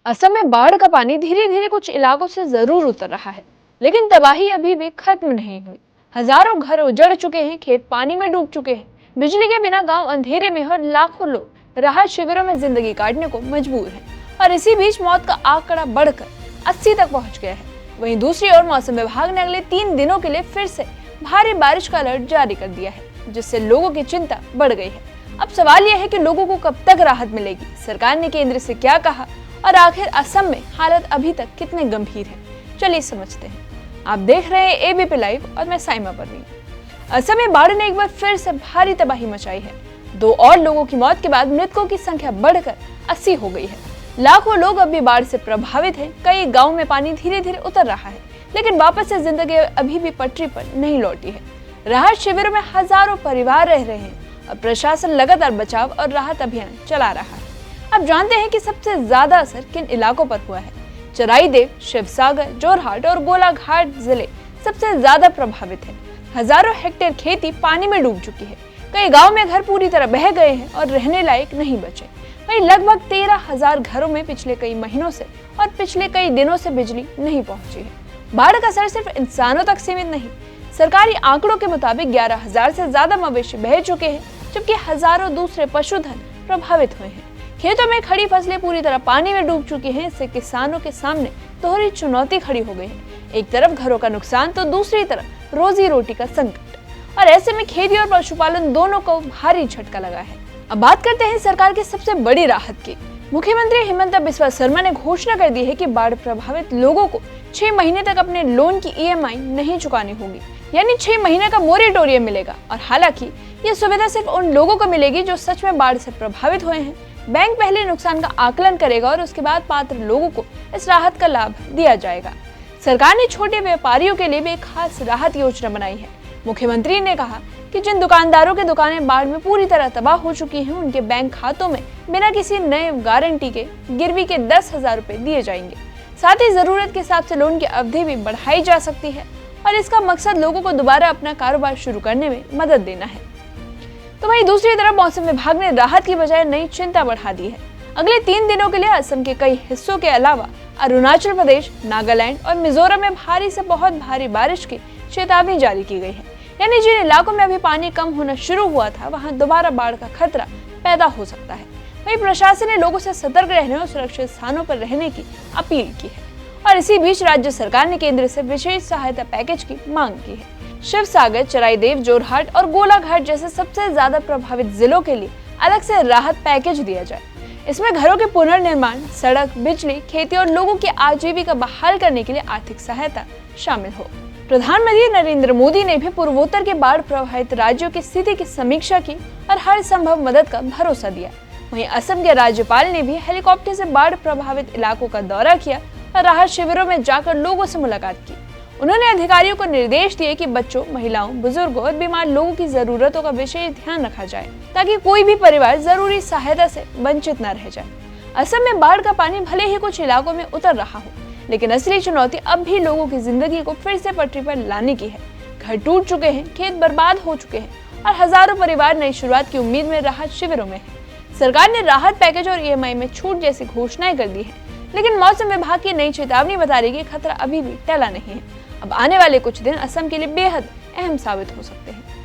असम में बाढ़ का पानी धीरे धीरे कुछ इलाकों से जरूर उतर रहा है, लेकिन तबाही अभी भी खत्म नहीं हुई। हजारों घर उजड़ चुके हैं, खेत पानी में डूब चुके हैं, बिजली के बिना गांव अंधेरे में और लाखों लोग राहत शिविरों में जिंदगी काटने को मजबूर हैं। और इसी बीच मौत का आंकड़ा बढ़कर 80 तक पहुंच गया है। वहीं दूसरी ओर मौसम विभाग ने अगले 3 दिनों के लिए फिर से भारी बारिश का अलर्ट जारी कर दिया है, जिससे लोगों की चिंता बढ़ गई है। अब सवाल यह है कि लोगों को कब तक राहत मिलेगी, सरकार ने केंद्र से क्या कहा और आखिर असम में हालत अभी तक कितने गंभीर है, चलिए समझते हैं। आप देख रहे हैं एबीपी लाइव और मैं साइमा परवीन। असम में बाढ़ ने एक बार फिर से भारी तबाही मचाई है। 2 और लोगों की मौत के बाद मृतकों की संख्या बढ़कर 80 हो गई है। लाखों लोग अब भी बाढ़ से प्रभावित हैं। कई गाँव में पानी धीरे धीरे उतर रहा है, लेकिन वापस से जिंदगी अभी भी पटरी पर नहीं लौटी है। राहत शिविरों में हजारों परिवार रह रहे हैं और प्रशासन लगातार बचाव और राहत अभियान चला रहा है। अब जानते हैं कि सबसे ज्यादा असर किन इलाकों पर हुआ है। चराईदेव, शिवसागर, जोरहाट और गोलाघाट जिले सबसे ज्यादा प्रभावित हैं। हजारों हेक्टेयर खेती पानी में डूब चुकी है। कई गांव में घर पूरी तरह बह गए हैं और रहने लायक नहीं बचे। वहीं लगभग 13,000 घरों में पिछले कई महीनों से और पिछले कई दिनों से बिजली नहीं पहुंची है। बाढ़ का असर सिर्फ इंसानों तक सीमित नहीं। सरकारी आंकड़ों के मुताबिक 11,000 से ज्यादा मवेशी बह चुके हैं, जबकि हजारों दूसरे पशुधन प्रभावित हुए हैं। खेतों में खड़ी फसलें पूरी तरह पानी में डूब चुकी हैं। इससे किसानों के सामने दोहरी चुनौती खड़ी हो गई है। एक तरफ घरों का नुकसान तो दूसरी तरफ रोजी रोटी का संकट। और ऐसे में खेती और पशुपालन दोनों को भारी झटका लगा है। अब बात करते हैं सरकार की सबसे बड़ी राहत की। मुख्यमंत्री हिमंता बिस्वा शर्मा ने घोषणा कर दी है कि बाढ़ प्रभावित लोगों को 6 महीने तक अपने लोन की EMI नहीं चुकानी होगी, यानी 6 महीने का मोरेटोरियम मिलेगा। और हालांकि ये सुविधा सिर्फ उन लोगों को मिलेगी जो सच में बाढ़ से प्रभावित हुए हैं। बैंक पहले नुकसान का आकलन करेगा और उसके बाद पात्र लोगों को इस राहत का लाभ दिया जाएगा। सरकार ने छोटे व्यापारियों के लिए भी एक खास राहत योजना बनाई है। मुख्यमंत्री ने कहा कि जिन दुकानदारों की दुकानें बाढ़ में पूरी तरह तबाह हो चुकी हैं, उनके बैंक खातों में बिना किसी नए गारंटी के गिरवी के 10,000 रुपए दिए जाएंगे। साथ ही जरूरत के हिसाब से लोन की अवधि भी बढ़ाई जा सकती है और इसका मकसद लोगों को दोबारा अपना कारोबार शुरू करने में मदद देना है। तो वहीं दूसरी तरफ मौसम विभाग ने राहत की बजाय नई चिंता बढ़ा दी है। अगले 3 दिनों के लिए असम के कई हिस्सों के अलावा अरुणाचल प्रदेश, नागालैंड और मिजोरम में भारी से बहुत भारी बारिश की चेतावनी जारी की गई है। यानी जिन इलाकों में अभी पानी कम होना शुरू हुआ था, वहां दोबारा बाढ़ का खतरा पैदा हो सकता है। वहीं प्रशासन ने लोगों से सतर्क रहने और सुरक्षित स्थानों पर रहने की अपील की है। और इसी बीच राज्य सरकार ने केंद्र से विशेष सहायता पैकेज की मांग की है। शिवसागर, चराईदेव, जोरहाट और गोलाघाट जैसे सबसे ज्यादा प्रभावित जिलों के लिए अलग से राहत पैकेज दिया जाए। इसमें घरों के पुनर्निर्माण, सड़क, बिजली, खेती और लोगों की आजीविका बहाल करने के लिए आर्थिक सहायता शामिल हो। प्रधानमंत्री नरेंद्र मोदी ने भी पूर्वोत्तर के बाढ़ प्रभावित राज्यों की स्थिति की समीक्षा की और हर संभव मदद का भरोसा दिया। वहीं असम के राज्यपाल ने भी हेलीकॉप्टर से बाढ़ प्रभावित इलाकों का दौरा किया और राहत शिविरों में जाकर लोगों से मुलाकात की। उन्होंने अधिकारियों को निर्देश दिए कि बच्चों, महिलाओं, बुजुर्गों और बीमार लोगों की जरूरतों का विशेष ध्यान रखा जाए, ताकि कोई भी परिवार जरूरी सहायता से वंचित न रह जाए। असम में बाढ़ का पानी भले ही कुछ इलाकों में उतर रहा हो, लेकिन असली चुनौती अब भी लोगों की जिंदगी को फिर से पटरी पर लाने की है। घर टूट चुके हैं, खेत बर्बाद हो चुके हैं और हजारों परिवार नई शुरुआत की उम्मीद में राहत शिविरों में है। सरकार ने राहत पैकेज और EMI में छूट जैसी घोषणाएं कर दी है, लेकिन मौसम विभाग की नई चेतावनी बता रही है कि खतरा अभी भी टला नहीं है। अब आने वाले कुछ दिन असम के लिए बेहद अहम साबित हो सकते हैं।